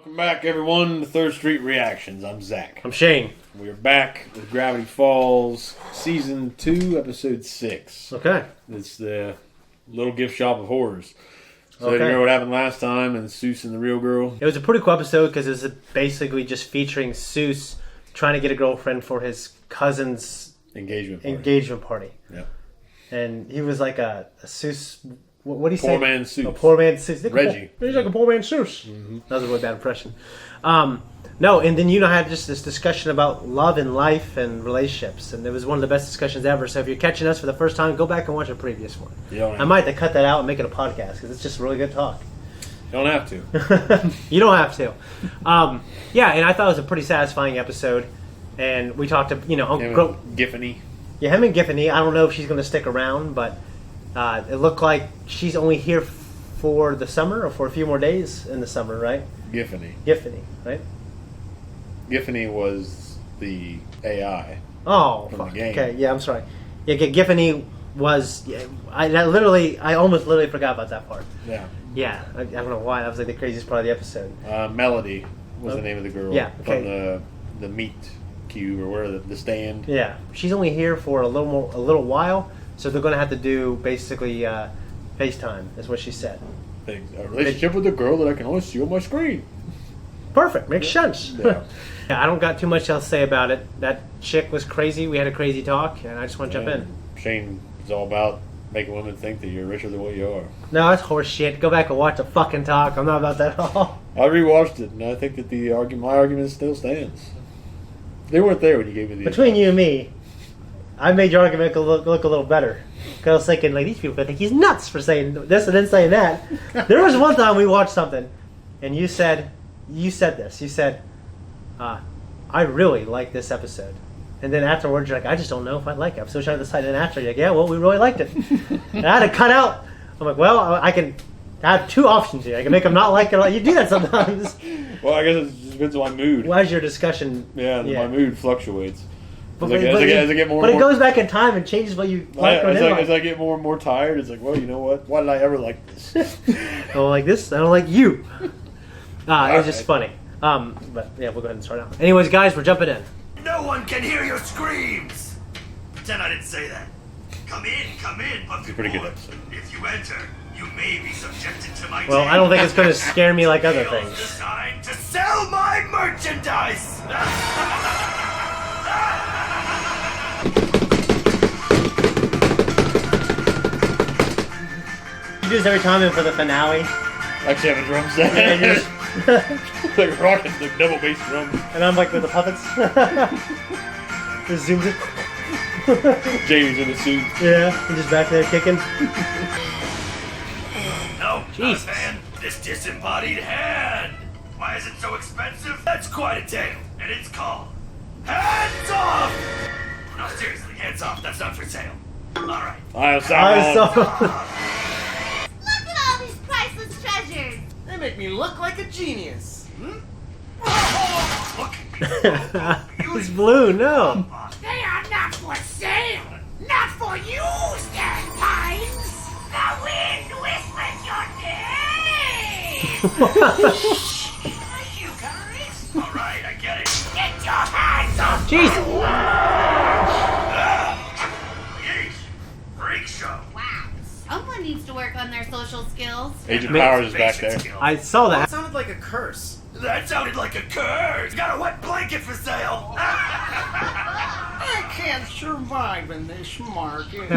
Welcome back, everyone, to Third Street Reactions. I'm Zach. I'm Shane. We are back with Gravity Falls, Season 2, Episode 6. Okay. It's the Little Gift Shop of Horrors. So Okay. you remember what happened last time and Seuss and the real girl? It was a pretty cool episode because it was basically just featuring Seuss trying to get a girlfriend for his cousin's Engagement party. party. Yeah. And he was like a Seuss... What do you say? Poor man Seuss. A poor man Seuss. Reggie. He's like a poor man Seuss. Mm-hmm. That was a really bad impression. No, and then I had just this discussion about love and life and relationships, and it was one of the best discussions ever. So if you're catching us for the first time, go back and watch a previous one. I might have to cut that out and make it a podcast because it's just really good talk. You don't have to. You don't have to. Yeah, and I thought it was a pretty satisfying episode, and we talked to Giffany. Yeah, him and Giffany. I don't know if she's going to stick around, but it looked like she's only here for the summer or for a few more days in the summer, right? Giffany, right? Giffany was the AI. Oh, from fuck. The game. Okay, yeah, I'm sorry. Yeah, Giffany was. Yeah, I almost literally forgot about that part. Yeah. Yeah, I don't know why. That was like the craziest part of the episode. Melody was the name of the girl. Yeah, okay. From the meat cube or where the stand. Yeah, she's only here for a little while, so they're going to have to do basically FaceTime. Is what she said. A relationship with a girl that I can only see on my screen. Perfect. Makes sense. Yeah. Yeah, I don't got too much else to say about it. That chick was crazy. We had a crazy talk, and I just want to jump in. Shane is all about making women think that you're richer than what you are. No, that's horse shit. Go back and watch the fucking talk. I'm not about that at all. I rewatched it, and I think that my argument still stands. They weren't there when you gave me the Between you and me, I made your argument look a little better. Because I was thinking, like, these people think he's nuts for saying this and then saying that. There was one time we watched something, and you said this. You said, I really like this episode. And then afterwards, you're like, I just don't know if I like it. I'm still trying to decide. And after, you're like, yeah, well, we really liked it. And I had to cut out. I'm like, well, I have two options here. I can make them not like it. You do that sometimes. Well, I guess it just depends on my mood. Well, as your discussion... Yeah, my mood fluctuates. But as I get more it goes back in time and changes what you like or didn't like. As I get more and more tired, it's like, well, you know what? Why did I ever like this? I don't like this. I don't like you. It was just funny. But yeah, we'll go ahead and start out. Anyways, guys, we're jumping in. No one can hear your screams! Pretend I didn't say that. Come in, but It's a pretty good episode. if you enter, you may be subjected to my Well, I don't think it's going to scare me like other things. Designed to sell my merchandise! You do this every time and for the finale. Actually, have a drum set. Yeah, you like rocking the double bass drum. and I'm like with the puppets. Just zooms it. Jamie's in the suit. Yeah, he's just back there kicking. No, Jesus. not a fan. This disembodied hand. Why is it so expensive? That's quite a tale, and it's called Hands Off! No, seriously, hands off. That's not for sale. Alright. I saw. Look at all these priceless treasures! They make me look like a genius. Look. It's blue, no. They are not for sale! Not for you, Stan Pines! The wind whispers your name! You guys? Alright, I get it. Get your hands off! Jesus. Yeesh. Freak show. Wow, someone needs to work on their social skills. Agent Powers is back there. I saw That that. sounded like a curse. That sounded like a curse. Got a wet blanket for sale. I can't survive in this market.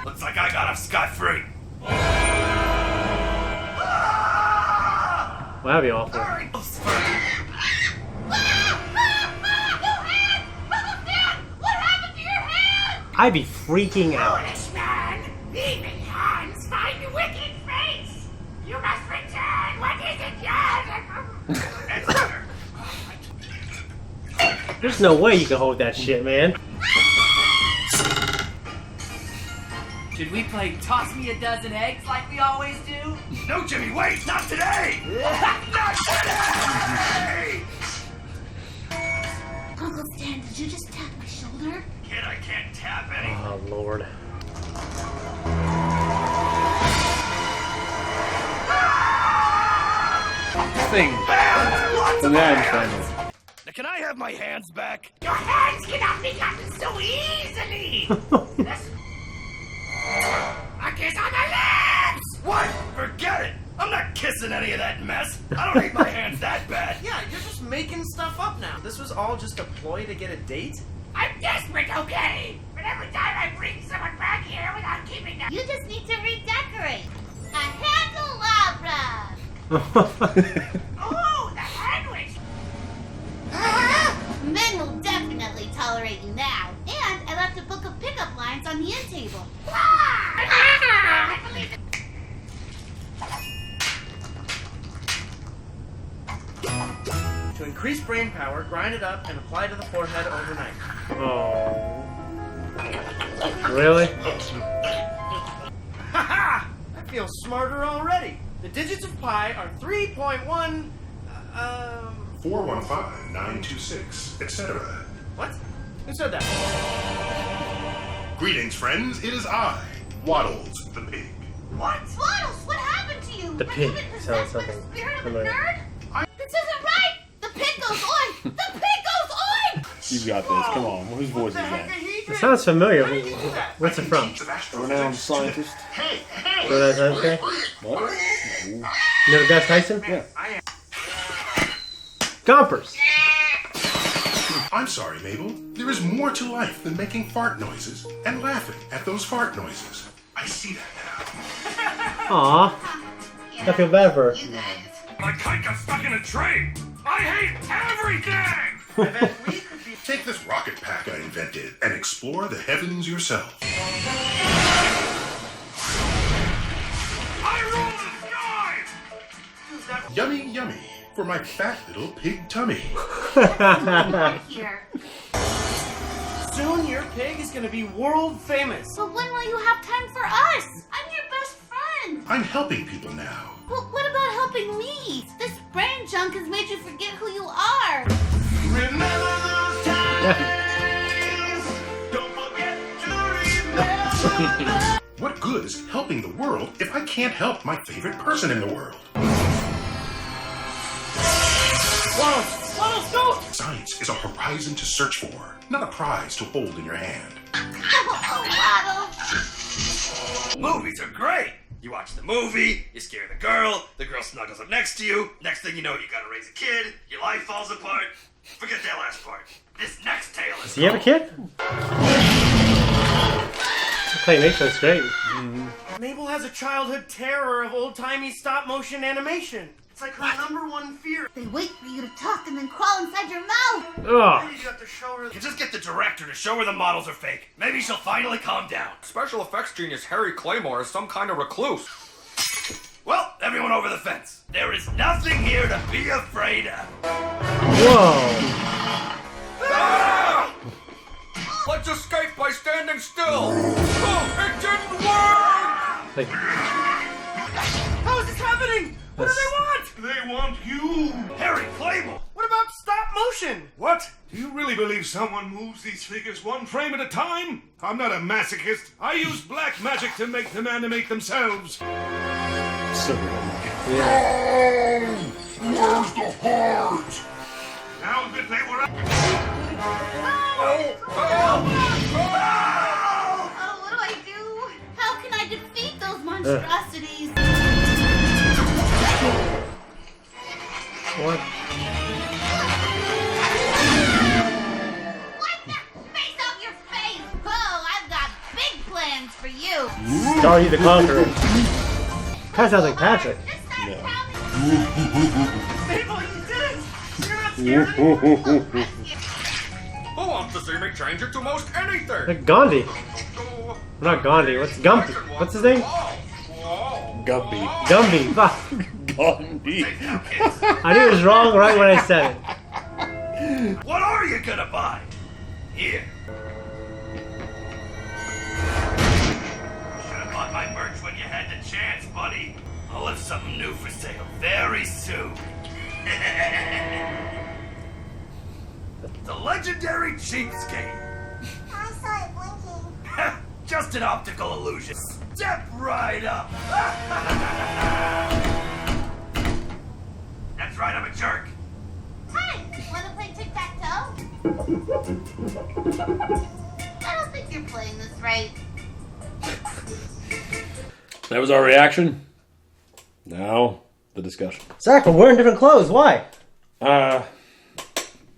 Looks like I got off scot-free. Well, that'd be awful. Alright. What happened to your hand? I'd be freaking out. Foolish man! Thieving hands find wicked face! You must return what isn't yours! That's better. There's no way you can hold that shit, man. Should we play toss me a dozen eggs like we always do? No, Jimmy, wait! Not today! Not today! Uncle Stan, did you just tap my shoulder? Kid, I can't tap any. Oh, Lord. nothing. Hands! Lots So of now I hands! understand it. Now, can I have my hands back? Your hands cannot be gotten so easily. A kiss on the lips. What? Forget it! I'm not kissing any of that mess. I don't need my hands that bad. Yeah, you're just making stuff up now. This was all just a ploy to get a date? I'm desperate, okay? But every time I bring someone back here without keeping them, you just need to redecorate. A candelabra. Oh, the hand witch. Men will definitely tolerate you now. And I left a book of pickup lines on the end table. I believe it. To increase brain power, grind it up and apply to the forehead overnight. Oh. Really? Haha! I feel smarter already. The digits of pi are 3.1. 415-926, etc. What? Who said that? Greetings, friends. It is I, Waddles the pig. What? Waddles, what happened to you? The Have pig you been sounds possessed by the something spirit of a familiar. nerd? This isn't right! The pig goes on! The pig goes on! You got this. Come on. Whose voice is that? It sounds familiar. What's it from? Renowned scientist. So that's okay? What? You know Gus Tyson? Yeah. Gompers. I'm sorry, Mabel. There is more to life than making fart noises and laughing at those fart noises. I see that now. Aw. I feel bad for her. You guys. My kite got stuck in a tree. I hate everything. I bet we could be. Take this rocket pack I invented and explore the heavens yourself. I rule the sky. Yummy, yummy for my fat little pig tummy. Here. Soon your pig is gonna be world famous. But when will you have time for us? I'm your best friend. I'm helping people now. But what about helping me? This brain junk has made you forget who you are. Remember those times. Don't forget to remember. What good is helping the world if I can't help my favorite person in the world? Waddles, don't! Science is a horizon to search for, not a prize to hold in your hand. Oh, Waddle. Movies are great. You watch the movie, you scare the girl snuggles up next to you. Next thing you know, you gotta raise a kid, your life falls apart. Forget that last part. This next tale is Does he have a kid? Claymation's great. Mabel has a childhood terror of old-timey stop-motion animation. It's like her number one fear. They wait for you to talk and then crawl inside your mouth. Ugh. You have to show her. You just get the director to show her the models are fake. Maybe she'll finally calm down. Special effects genius Harry Claymore is some kind of recluse. Well, everyone over the fence. There is nothing here to be afraid of. Whoa. Ah! Let's escape by standing still. Oh, it didn't work! Like, How is this happening? What do they want? They want you. Harry Claymore. What about stop motion? What? Do you really believe someone moves these figures one frame at a time? I'm not a masochist. I use black magic to make them animate themselves. So Where's the heart? Now that they were Oh, what do I do? How can I defeat those monstrosities? what? Wipe that face off your face! Oh, I've got big plans for you! Starry the Conqueror. Kind of sounds like Patrick. This time, Yeah. Mabel, you did it! You're not scared? Who wants to see me change into most anything? Like Gandhi. Not Gandhi. What's Gumpy? What's his name? Gumby. Gumby. Fuck. Gumby. I knew it was wrong right when I said it. What are you gonna buy? Here. Should have bought my merch when you had the chance, buddy. I'll have something new for sale very soon. The legendary cheapskate. I saw it blinking. Just an optical illusion. Step right up. That's right, I'm a jerk. Hi, wanna play tic-tac-toe? I don't think you're playing this right. That was our reaction. Now, the discussion. Zach, we're wearing different clothes. Why?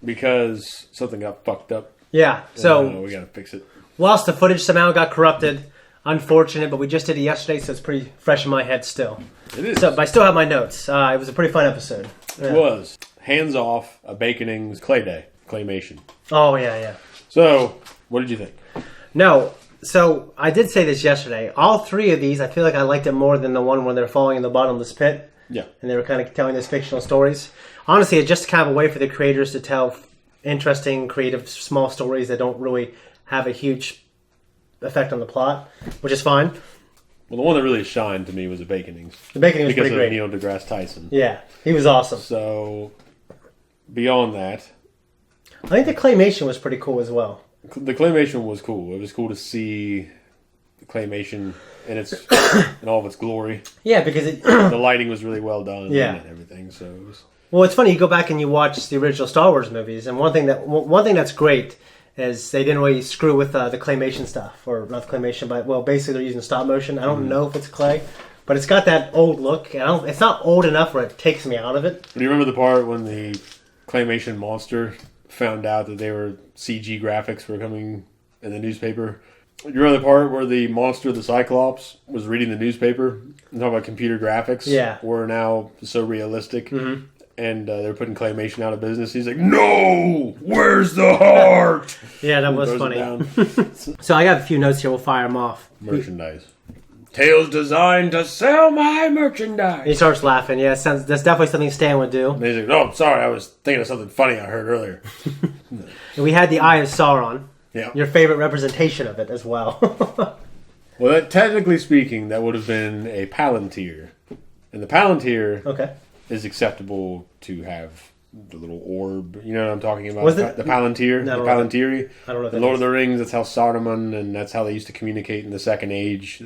Because something got fucked up. Yeah, so we gotta fix it. whilst the footage somehow got corrupted, unfortunate, but we just did it yesterday, so it's pretty fresh in my head still. It is. So, but I still have my notes. It was a pretty fun episode. It was. Hands off, a Baconing's Clay Day. Claymation. Oh, yeah. So, what did you think? No, so I did say this yesterday. All three of these, I feel like I liked it more than the one when they're falling in the bottomless pit. Yeah. And they were kind of telling these fictional stories. Honestly, it's just kind of a way for the creators to tell interesting, creative, small stories that don't really have a huge effect on the plot, which is fine. Well, the one that really shined to me was the Baconings. The Baconing was because pretty of great. Neil deGrasse Tyson. Yeah, he was awesome. So, beyond that, I think the claymation was pretty cool as well. the claymation was cool. It was cool to see the claymation in its in all of its glory. Yeah, because it, The lighting was really well done. Yeah. And everything. So it was. well, it's funny. You go back and you watch the original Star Wars movies, and one thing that's great is they didn't really screw with the claymation stuff, or not the claymation, but basically they're using stop motion. I don't know if it's clay, but it's got that old look. And it's not old enough where it takes me out of it. Do you remember the part when the claymation monster found out that they were CG graphics were coming in the newspaper? You remember the part where the monster, the Cyclops, was reading the newspaper and talking about computer graphics? Yeah. Were now so realistic. Mm-hmm. And they're putting claymation out of business. He's like, no! Where's the heart? Yeah, that was funny. So I got a few notes here. We'll fire them off. Merchandise. Tails designed to sell my merchandise. He starts laughing. Yeah, that's definitely something Stan would do. And he's like, no, sorry, I was thinking of something funny I heard earlier. And we had the Eye of Sauron. Yeah. Your favorite representation of it as well. Well, technically speaking, that would have been a Palantir. And the Palantir Okay. is acceptable to have the little orb. You know what I'm talking about? Was it- The Palantir? No, The Palantiri? I don't know what The that Lord is. of the Rings, that's how Saruman, and that's how they used to communicate in the Second Age.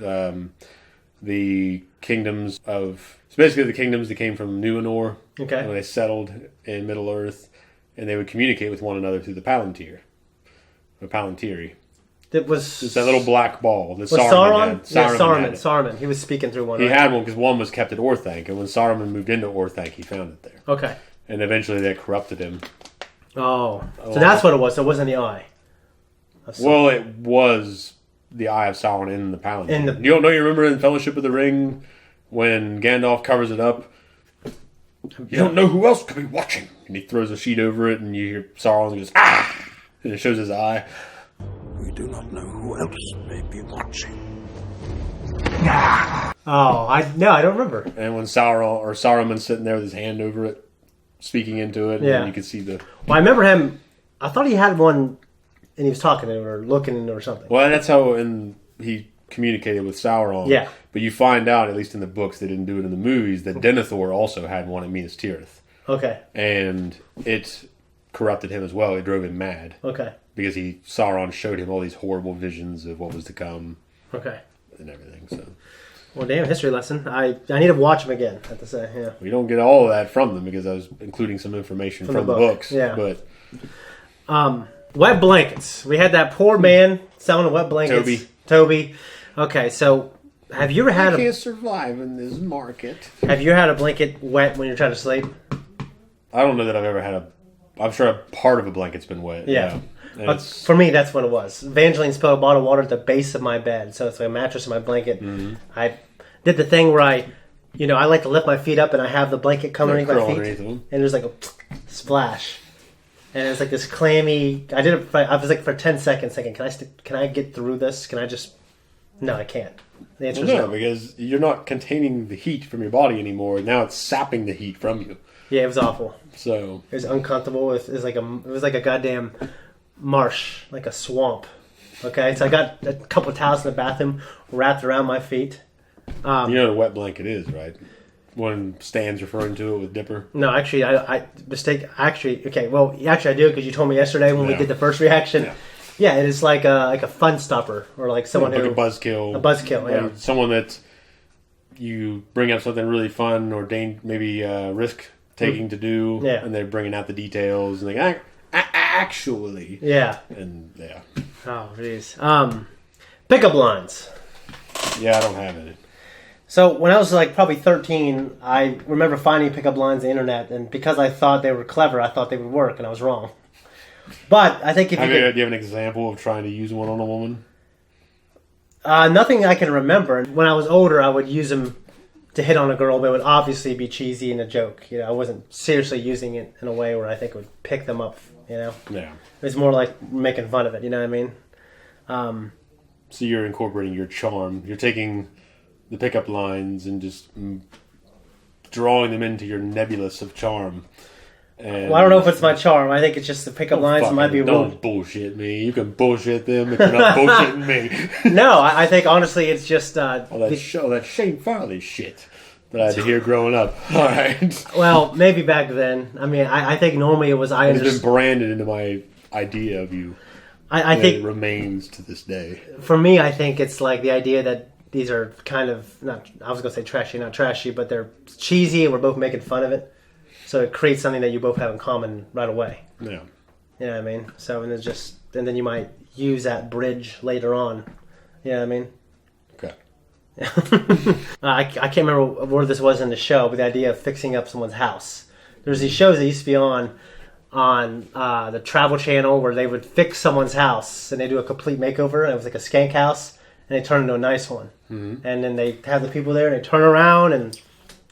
The kingdoms of... It's basically the kingdoms that came from Numenor. Okay. When they settled in Middle-earth. And they would communicate with one another through the Palantir. The Palantiri. It was... It's that little black ball that Was Saruman had. Yeah, Saruman had it. Saruman. He was speaking through one. He right? had one because one was kept at Orthanc, and when Saruman moved into Orthanc, he found it there. Okay. And eventually that corrupted him. Oh. So that's what it was. So it wasn't the eye. Well, it was the Eye of Sauron in the Palantir. You don't remember in Fellowship of the Ring when Gandalf covers it up? You don't know who else could be watching. And he throws a sheet over it, and you hear Sauron goes, ah! And it shows his eye. We do not know who else may be watching. Oh, I don't remember. And when Saruman's sitting there with his hand over it, speaking into it, and Yeah. you can see the... Well, I remember him. I thought he had one, and he was talking to it or looking at it or something. Well, that's how he communicated with Sauron. Yeah. But you find out, at least in the books, they didn't do it in the movies, that Denethor also had one at Minas Tirith. Okay. And it corrupted him as well. It drove him mad. Okay. Because Sauron showed him all these horrible visions of what was to come. Okay. And everything, so... Well, damn, history lesson. I need to watch them again, I have to say, yeah. We don't get all of that from them because I was including some information from the books. Yeah. But... wet blankets. We had that poor man selling wet blankets. Toby. Okay, so have you ever had I can't survive in this market. Have you had a blanket wet when you're trying to sleep? I don't know that I've ever had I'm sure a part of a blanket's been wet. Yeah. And For me, that's what it was. Evangeline spilled a bottle of water at the base of my bed, so it's like a mattress and my blanket. Mm-hmm. I did the thing where I like to lift my feet up and I have the blanket coming underneath my curl feet, underneath them. and there's like a splash, and it's like this clammy. I did it. I was like for 10 seconds thinking, can I get through this? Can I just? No, I can't. The answer is no. Because you're not containing the heat from your body anymore. Now it's sapping the heat from you. Yeah, it was awful. So it was uncomfortable. It was like a goddamn marsh, like a swamp. Okay, so I got a couple of towels in the bathroom wrapped around my feet. You know what a wet blanket is, right? When Stan's referring to it with Dipper. No, actually, I mistake. Actually, okay. Well, actually, I do because you told me yesterday when we did the first reaction. Yeah, it is like a fun stopper or like someone like who a buzzkill. A buzzkill, yeah. Someone that you bring up something really fun or maybe risk taking to do, and they're bringing out the details, and they actually, and Oh, jeez. Pickup lines. Yeah, I don't have any. So when I was like probably 13, I remember finding pickup lines on the internet, and because I thought they were clever, I thought they would work, and I was wrong. But I think if do you have an example of trying to use one on a woman? Nothing I can remember. When I was older, I would use them to hit on a girl, but it would obviously be cheesy and a joke. You know, I wasn't seriously using it in a way where I think it would pick them up. You know, yeah, it was more like making fun of it. You know what I mean? So you're incorporating your charm. You're taking the pickup lines and just drawing them into your nebulous of charm. And I don't know if it's my charm. I think it's just the pickup lines might be don't rude. Bullshit me. You can bullshit them if you're not bullshitting me. No, I think honestly it's just that Shane Farley shit that I had to hear growing up. All right. Well, maybe back then. I mean, I think normally it was It's been branded into my idea of you. I think it remains to this day. For me, I think it's like the idea that these are kind of not. I was gonna say trashy, not trashy, but they're cheesy, and we're both making fun of it. So it creates something that you both have in common right away. Yeah. You know what I mean? So and then you might use that bridge later on. You know what I mean? Okay. I can't remember where this was in the show, but the idea of fixing up someone's house. There's these shows that used to be on the Travel Channel where they would fix someone's house and they do a complete makeover, and it was like a skank house, and they turn it into a nice one. Mm-hmm. And then they have the people there, and they turn around, and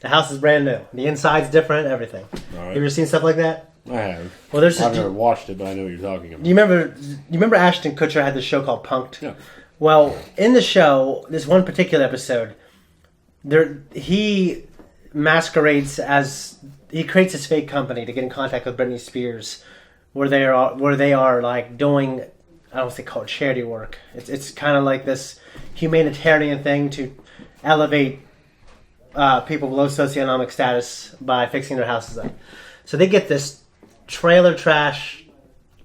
the house is brand new. The inside's different, everything. All right. Have you ever seen stuff like that? I have. Well, I've never watched it, but I know what you're talking about. You remember Ashton Kutcher had this show called Punk'd? Yeah. Well, in the show, this one particular episode, he masquerades as he creates his fake company to get in contact with Britney Spears, where they are like doing, I don't think called charity work. It's kind of like this humanitarian thing to elevate people below socioeconomic status by fixing their houses up. So they get this trash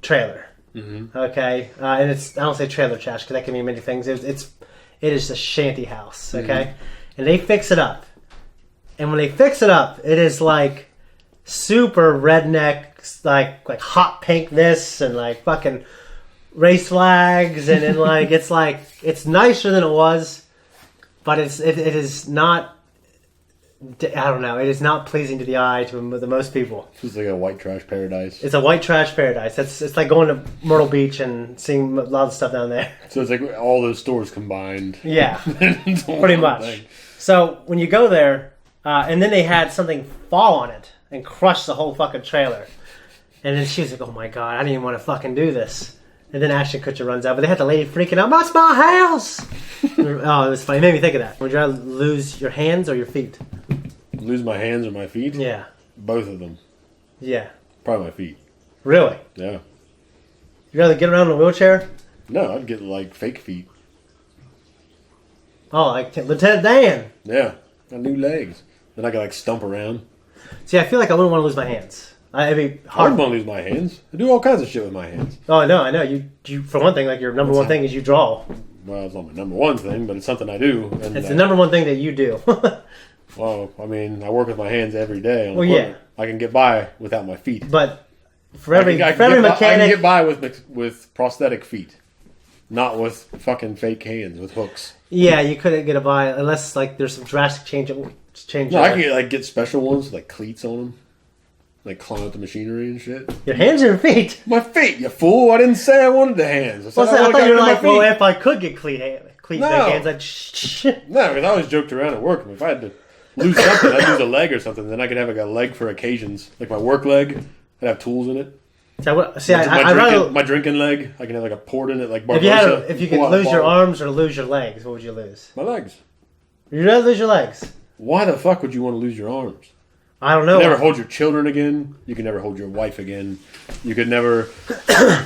trailer. Mm-hmm. Okay, and I don't say trailer trash because that can mean many things. It is a shanty house. Okay, Mm-hmm. and they fix it up, and when they fix it up, it is like super redneck, like hot pink this and like fucking race flags, and then like it's nicer than it was, but it is not. I don't know. It is not pleasing to the eye to the most people. It's like a white trash paradise. It's a white trash paradise. It's like going to Myrtle Beach and seeing a lot of stuff down there. So it's like all those stores combined. Yeah, pretty much. Thing. So when you go there, and then they had something fall on it and crush the whole fucking trailer. And then she was like, "Oh my god, I didn't even want to fucking do this." And then Ashton Kutcher runs out, but they had the lady freaking out. That's my house. Oh, it was funny. It made me think of that. Would you rather lose your hands or your feet? Lose my hands or my feet? Yeah. Both of them. Yeah. Probably my feet. Really? Yeah. You'd rather get around in a wheelchair? No, I'd get like fake feet. Oh, like Lieutenant Dan. Yeah. Got new legs. Then I could like stump around. See, I feel like I wouldn't want to lose my hands. It'd be hard. I wouldn't want to lose my hands. I do all kinds of shit with my hands. Oh, no, I know. You for one thing, like your number one thing is you draw. Well, it's not my number one thing, but it's something I do. And it's the number one thing that you do. Well, I mean, I work with my hands every day. Well, yeah. I can get by without my feet. But for every mechanic... I can get by with prosthetic feet. Not with fucking fake hands, with hooks. Yeah, you couldn't get by unless like there's some drastic change. No, I can get special ones, like cleats on them. Like climb up the machinery and shit. Your hands or your feet? My feet, you fool! I didn't say I wanted the hands. I thought you were like, well, if I could get cleat hands, I'd... No, because I always joked around at work. If I had to lose something, I'd lose a leg or something. Then I could have like a leg for occasions. Like my work leg, I'd have tools in it. My drinking leg, I can have like a port in it, like Barbosa. If you could lose your arms or lose your legs, what would you lose? My legs. You'd rather lose your legs? Why the fuck would you want to lose your arms? I don't know. You can never hold your children again. You can never hold your wife again. You could never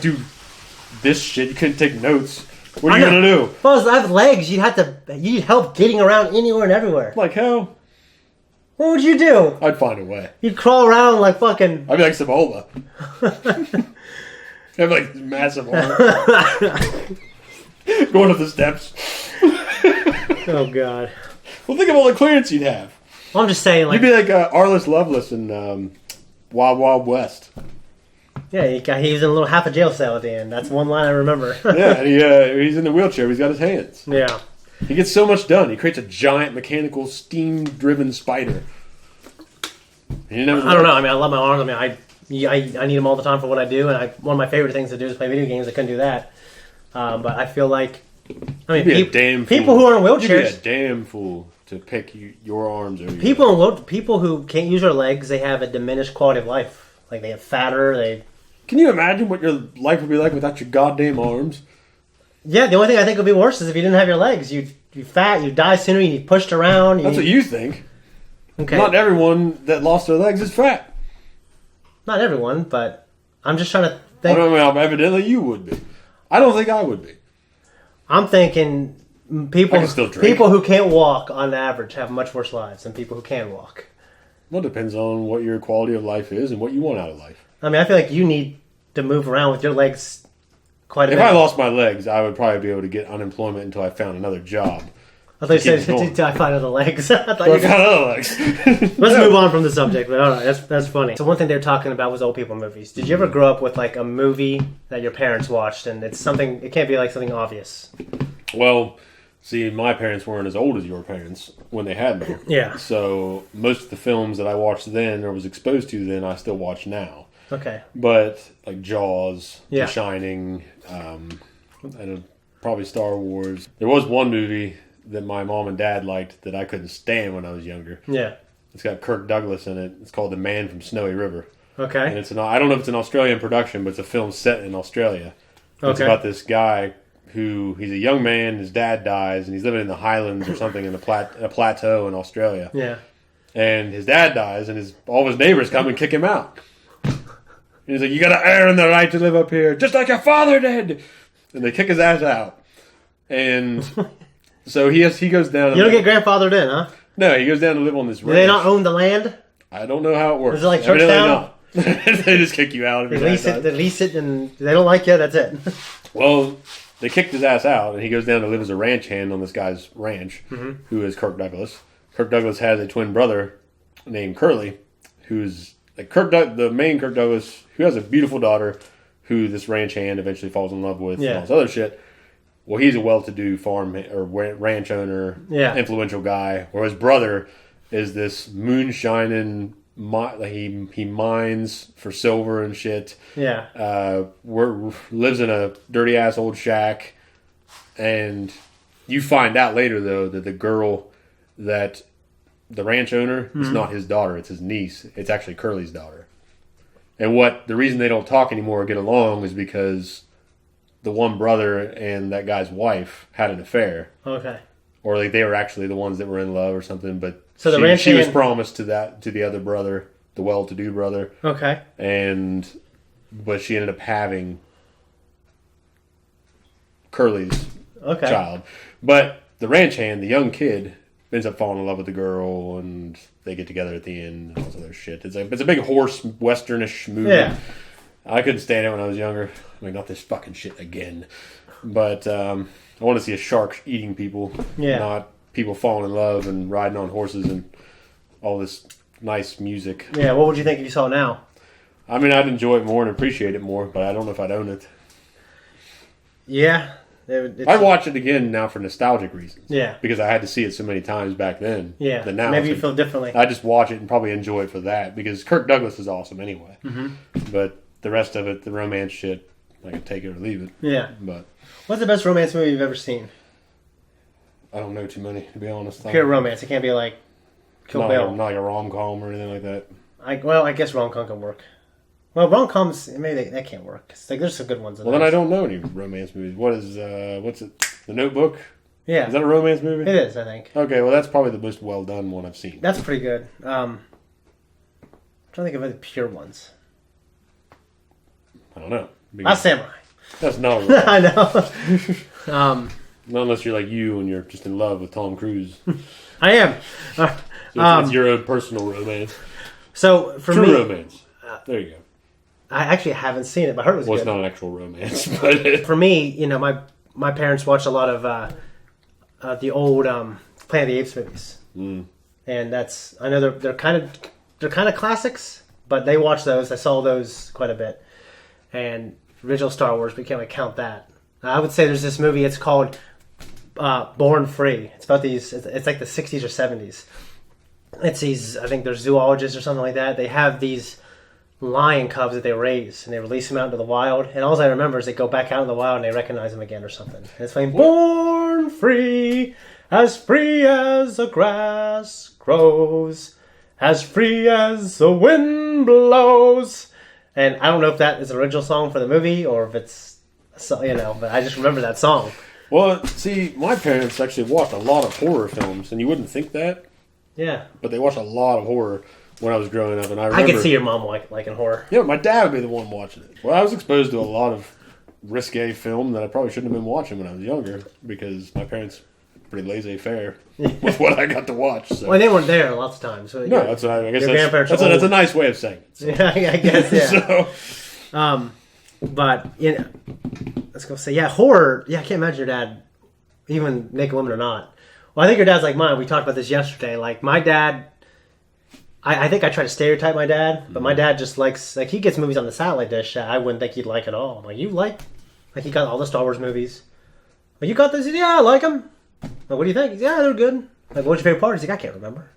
do this shit. You couldn't take notes. What are you gonna do? Well, if I have legs, you'd help getting around anywhere and everywhere. Like hell. What would you do? I'd find a way. You'd crawl around like fucking... I'd be like Sabola. I'd have like massive arms. Going up the steps. Oh, God. Well, think of all the clearance you'd have. Well, I'm just saying, like... You'd be like Arliss Lovelace in Wild Wild West. Yeah, he was in a little half a jail cell at the end. That's one line I remember. Yeah, and he's in the wheelchair. But he's got his hands. Yeah. He gets so much done. He creates a giant mechanical steam-driven spider. I don't know. I mean, I love my arms. I mean, I need them all the time for what I do. And one of my favorite things to do is play video games. I couldn't do that. But I feel like, I mean, people who are in wheelchairs. You'd be a damn fool to pick your arms. Or people who can't use their legs, they have a diminished quality of life. Like they get fatter. Can you imagine what your life would be like without your goddamn arms? Yeah, the only thing I think would be worse is if you didn't have your legs. You'd fat, you'd die sooner, you'd be pushed around. That's what you think. Okay. Not everyone that lost their legs is fat. Not everyone, but I'm just trying to think. Evidently you would be. I don't think I would be. I'm thinking people who can't walk on average have much worse lives than people who can walk. Well, it depends on what your quality of life is and what you want out of life. I mean, I feel like you need to move around with your legs quite a bit. If I lost my legs, I would probably be able to get unemployment until I found another job. I thought you said until I find other legs. I got other legs. Let's move on from the subject, but all right, that's funny. So one thing they were talking about was old people movies. Did you ever grow up with like a movie that your parents watched and it can't be like something obvious? Well, see, my parents weren't as old as your parents when they had me. Yeah. So most of the films that I watched then or was exposed to then, I still watch now. Okay. But like Jaws, yeah. The Shining, and probably Star Wars. There was one movie that my mom and dad liked that I couldn't stand when I was younger. Yeah. It's got Kirk Douglas in it. It's called The Man from Snowy River. Okay. And I don't know if it's an Australian production, but it's a film set in Australia. Okay. It's about this guy he's a young man, his dad dies, and he's living in the highlands or something in a plateau in Australia. Yeah. And his dad dies, and all of his neighbors come and kick him out. And he's like, you got to earn the right to live up here, just like your father did. And they kick his ass out. And so he goes down. You don't get grandfathered in, huh? No, he goes down to live on this ranch. Do they not own the land? I don't know how it works. Is it like Churchtown? They just kick you out. They lease it, and they don't like you, that's it. Well, they kicked his ass out, and he goes down to live as a ranch hand on this guy's ranch, who is Kirk Douglas. Kirk Douglas has a twin brother named Curly, who's like the main Kirk Douglas, who has a beautiful daughter, who this ranch hand eventually falls in love with, and all this other shit. Well, he's a well-to-do farm or ranch owner, influential guy, where his brother is this moonshining. He mines for silver and shit. Yeah. Lives in a dirty ass old shack, and you find out later though that the girl that the ranch owner is not his daughter; it's his niece. It's actually Curly's daughter. And the reason they don't talk anymore or get along is because the one brother and that guy's wife had an affair. Okay. Or like they were actually the ones that were in love or something, but so she was promised to the other brother, the well-to-do brother. Okay. But she ended up having Curly's child. But the ranch hand, the young kid, ends up falling in love with the girl, and they get together at the end and all this other shit. It's a big horse westernish movie. Yeah. I couldn't stand it when I was younger. I mean, not this fucking shit again. But I want to see a shark eating people, not people falling in love and riding on horses and all this nice music. Yeah, what would you think if you saw it now? I mean, I'd enjoy it more and appreciate it more, but I don't know if I'd own it. Yeah. I'd watch it again now for nostalgic reasons. Yeah. Because I had to see it so many times back then. Yeah. That now maybe you feel differently. I just watch it and probably enjoy it for that, because Kirk Douglas is awesome anyway. But the rest of it, the romance shit, I can take it or leave it. Yeah. But what's the best romance movie you've ever seen? I don't know too many, to be honest. Pure romance. It can't be like Kill Bill. Not like a rom-com or anything like that. I guess rom-com can work. Well, rom-coms, maybe that can't work. Like, there's some good ones. Well, then I don't know any romance movies. What's it? The Notebook? Yeah. Is that a romance movie? It is, I think. Okay, well, that's probably the most well-done one I've seen. That's pretty good. I'm trying to think of any pure ones. I don't know. Last Samurai. That's not a romance. I know. Not unless you're like you and you're just in love with Tom Cruise. I am. So it's your own personal romance. So, for True me... romance. There you go. I actually haven't seen it, but I heard it was good. It's not an actual romance. But for me, my parents watched a lot of the old Planet of the Apes movies, and I know they're kind of classics, But they watched those. I saw those quite a bit. And original Star Wars, we can't like count that. I would say there's this movie, it's called Born Free. It's about these, it's like the 60s or 70s. It's these, I think they're zoologists or something like that. They have these lion cubs that they raise, and they release them out into the wild. And all I remember is they go back out in the wild and they recognize them again or something. And it's like, born free as the grass grows, as free as the wind blows. And I don't know if that is the original song for the movie or if it's, but I just remember that song. Well, see, my parents actually watched a lot of horror films, and you wouldn't think that. Yeah. But they watched a lot of horror when I was growing up, and I remember... I could see your mom liking horror. Yeah, my dad would be the one watching it. Well, I was exposed to a lot of risque film that I probably shouldn't have been watching when I was younger, because my parents pretty laissez-faire with what I got to watch. So. Well, they weren't there lots of times. So no, I guess that's a nice way of saying it. So. Yeah, I guess, yeah. So... but, let's go say, yeah, horror, I can't imagine your dad, even naked women or not. Well, I think your dad's like mine. We talked about this yesterday. Like, my dad, I think I try to stereotype my dad, but my dad just likes, like, he gets movies on the satellite dish that I wouldn't think he'd like at all. I'm like, you like he got all the Star Wars movies. Like, you got this? Yeah, I like them. Like, what do you think? He's, yeah, they're good. Like, what's your favorite part? He's like, I can't remember.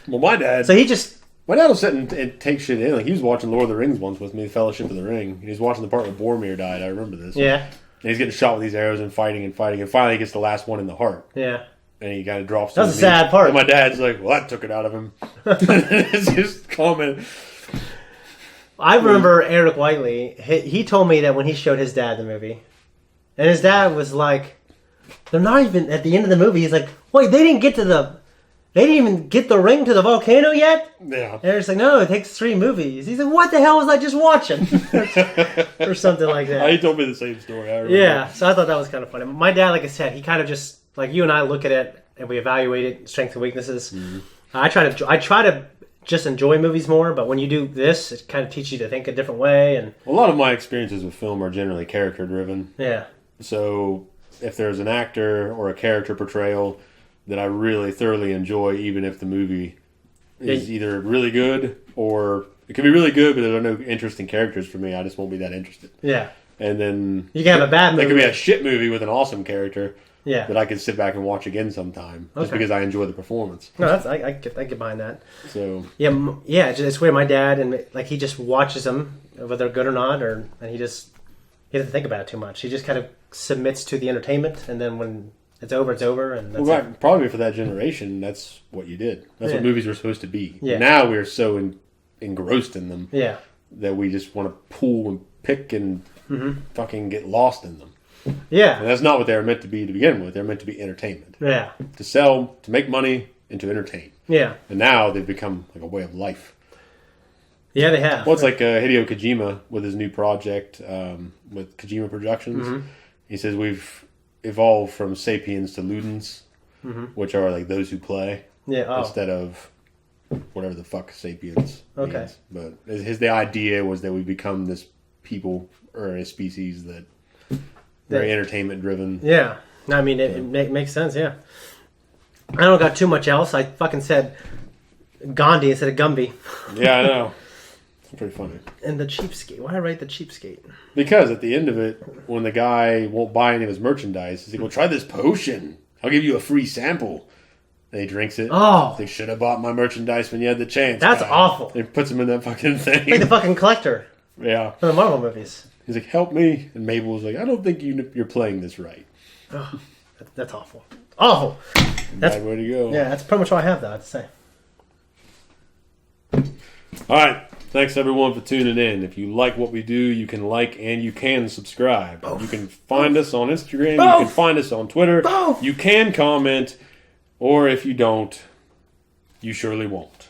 Well, my dad... So he just... My dad will sit and take shit in. Like, he was watching Lord of the Rings once with me, Fellowship of the Ring. And he was watching the part where Boromir died. I remember this. Yeah. And he's getting shot with these arrows and fighting. And finally he gets the last one in the heart. Yeah. And he kind of drops. That's a sad part. And my dad's like, well, that took it out of him. It's just comment. I remember Eric Whiteley. He told me that when he showed his dad the movie, and his dad was like, they're not even at the end of the movie. He's like, wait, they didn't even get the ring to the volcano yet? Yeah. And Eric's like, no, it takes 3 movies. He's like, what the hell was I just watching? Or something like that. He told me the same story. I remember. Yeah, so I thought that was kind of funny. My dad, like I said, he kind of just, like you and I look at it and we evaluate it, strengths and weaknesses. Mm-hmm. I try to just enjoy movies more, but when you do this, it kind of teaches you to think a different way. And a lot of my experiences with film are generally character driven. Yeah. So if there's an actor or a character portrayal that I really thoroughly enjoy, even if the movie is either really good or it could be really good, but there are no interesting characters for me. I just won't be that interested. Yeah. And then you can have a bad movie. It could be a shit movie with an awesome character. Yeah. That I could sit back and watch again sometime, just because I enjoy the performance. No, I get behind that. So yeah, it's weird. My dad and like he just watches them, whether they're good or not, and he doesn't think about it too much. He just kind of submits to the entertainment, and then when it's over, it's over. And that's right. Probably for that generation, that's what you did. That's what movies were supposed to be. Yeah. Now we're so engrossed in them that we just want to pull and pick and fucking get lost in them. Yeah. And that's not what they were meant to be to begin with. They're meant to be entertainment. Yeah. To sell, to make money, and to entertain. Yeah. And now they've become like a way of life. Yeah, they have. Well, it's like Hideo Kojima with his new project with Kojima Productions. Mm-hmm. He says we've evolved from sapiens to ludens, which are like those who play. Yeah. Instead of whatever the fuck sapiens means. But the idea was that we become this people or a species that very entertainment driven. Yeah. I mean, it makes sense, yeah. I don't got too much else. I fucking said Gandhi instead of Gumby. Yeah, I know. It's pretty funny. And the cheapskate. Why did I write the cheapskate? Because at the end of it, when the guy won't buy any of his merchandise, he's like, well, try this potion. I'll give you a free sample. And he drinks it. Oh. They should have bought my merchandise when you had the chance. That's awful. He puts him in that fucking thing. Like the fucking collector. Yeah. For the Marvel movies. He's like, help me. And Mabel was like, I don't think you're playing this right. Oh, that's awful. Awful. That's bad way to go. Yeah, that's pretty much all I have, though, I have to say. All right. Thanks, everyone, for tuning in. If you like what we do, you can like and you can subscribe. Both. You can find us on Instagram. Both. You can find us on Twitter. Both. You can comment. Or if you don't, you surely won't.